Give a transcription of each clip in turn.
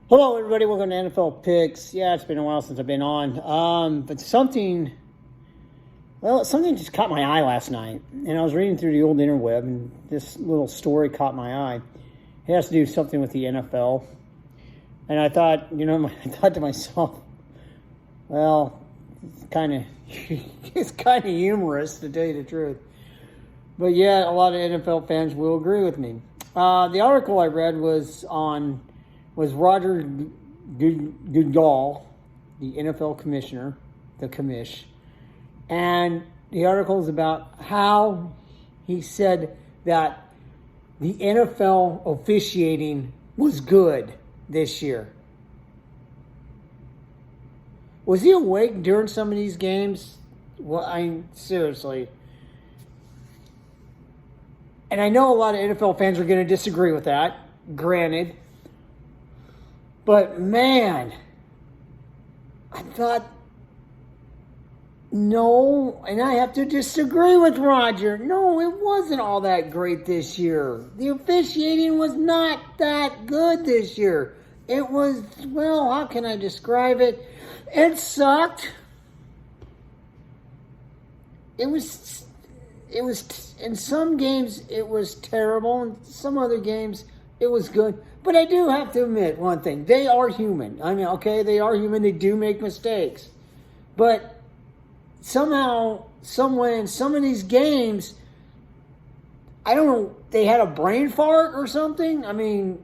Hello, everybody. Welcome to NFL Picks. Yeah, it's been a while since I've been on. But something just caught my eye last night. And I was reading through the old interweb, and this little story caught my eye. It has to do something with the NFL. And I thought, I thought to myself, well, it's kind of humorous, to tell you the truth. But yeah, a lot of NFL fans will agree with me. The article I read was Roger Goodell, the NFL commissioner, the commish, and the article is about how he said that the NFL officiating was good this year. Was he awake during some of these games? Well, seriously. And I know a lot of NFL fans are going to disagree with that, granted. But man, I thought, no, and I have to disagree with Roger. No, it wasn't all that great this year. The officiating was not that good this year. It was, well, how can I describe it? It sucked. It was, in some games it was terrible, in some other games it was good. But I do have to admit one thing. They are human. I mean, okay, they are human. They do make mistakes. But somehow, someway, in some of these games, I don't know, they had a brain fart or something. I mean,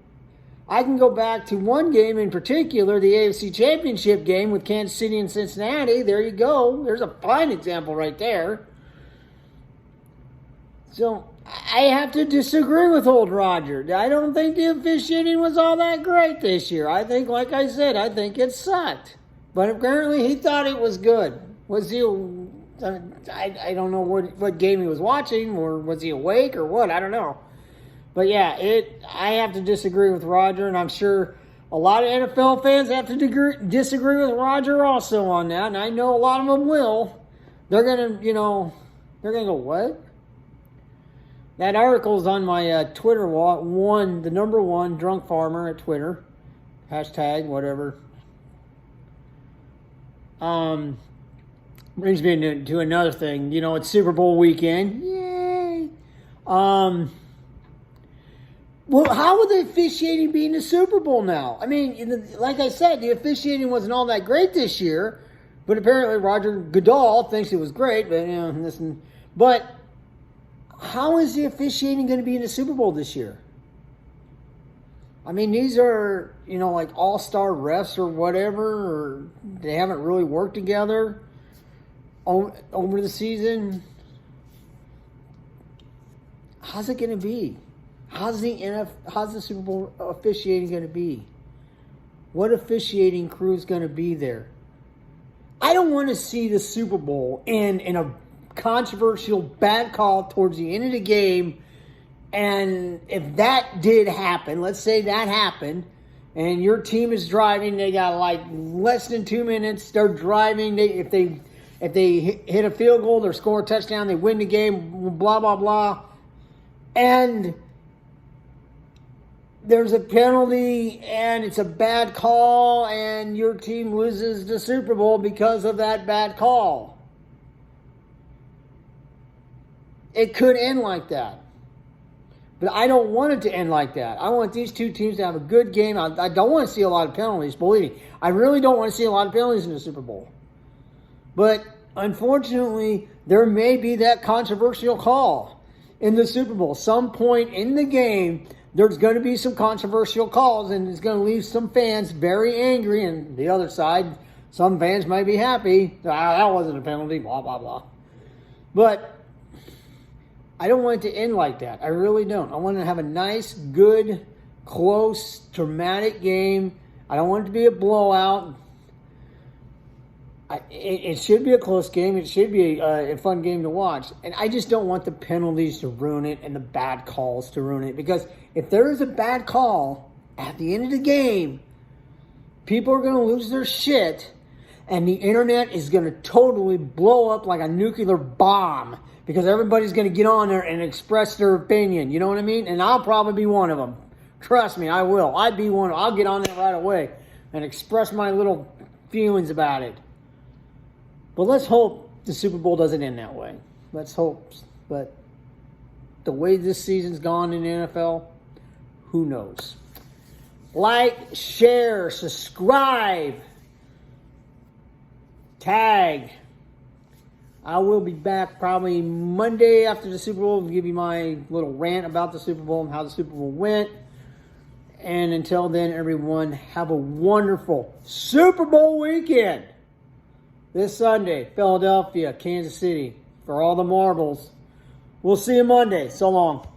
I can go back to one game in particular, the AFC Championship game with Kansas City and Cincinnati. There you go. There's a fine example right there. So I have to disagree with old Roger. I don't think the officiating was all that great this year. I think, like I said, I think it sucked. But apparently he thought it was good. Was he, I don't know what game he was watching, or was he awake or what? I don't know. But yeah, I have to disagree with Roger, and I'm sure a lot of NFL fans have to disagree with Roger also on that, and I know a lot of them will. They're going to, they're going to go, what? That article is on my Twitter wall. The number one drunk farmer at Twitter. Hashtag whatever. Brings me to another thing. It's Super Bowl weekend. Yay! Well, how would the officiating be in the Super Bowl now? I mean, like I said, the officiating wasn't all that great this year, but apparently Roger Goodell thinks it was great. But how is the officiating going to be in the Super Bowl this year? I mean, these are, like all-star refs or whatever, or they haven't really worked together over the season. How's it going to be? How's the Super Bowl officiating going to be? What officiating crew is going to be there? I don't want to see the Super Bowl in a controversial bad call towards the end of the game. And if that did happen, let's say that happened, and your team is driving, they got like less than 2 minutes, they're driving, if they hit a field goal or score a touchdown, they win the game, blah, blah, blah. And there's a penalty, and it's a bad call, and your team loses the Super Bowl because of that bad call. It could end like that. But I don't want it to end like that. I want these two teams to have a good game. I don't want to see a lot of penalties, believe me. I really don't want to see a lot of penalties in the Super Bowl. But unfortunately, there may be that controversial call in the Super Bowl. Some point in the game, there's going to be some controversial calls, and it's going to leave some fans very angry. And the other side, some fans might be happy. That wasn't a penalty, blah, blah, blah. But I don't want it to end like that. I really don't. I want to have a nice, good, close, dramatic game. I don't want it to be a blowout. It should be a close game. It should be a fun game to watch. And I just don't want the penalties to ruin it and the bad calls to ruin it. Because if there is a bad call at the end of the game, people are going to lose their shit. And the internet is going to totally blow up like a nuclear bomb. Because everybody's going to get on there and express their opinion. You know what I mean? And I'll probably be one of them. Trust me, I will. I'd be one. I'll get on that right away and express my little feelings about it. But let's hope the Super Bowl doesn't end that way. Let's hope. But the way this season's gone in the NFL, who knows? Like, share, subscribe, tag. I will be back probably Monday after the Super Bowl to give you my little rant about the Super Bowl and how the Super Bowl went. And until then, everyone, have a wonderful Super Bowl weekend. This Sunday, Philadelphia, Kansas City, for all the marbles. We'll see you Monday. So long.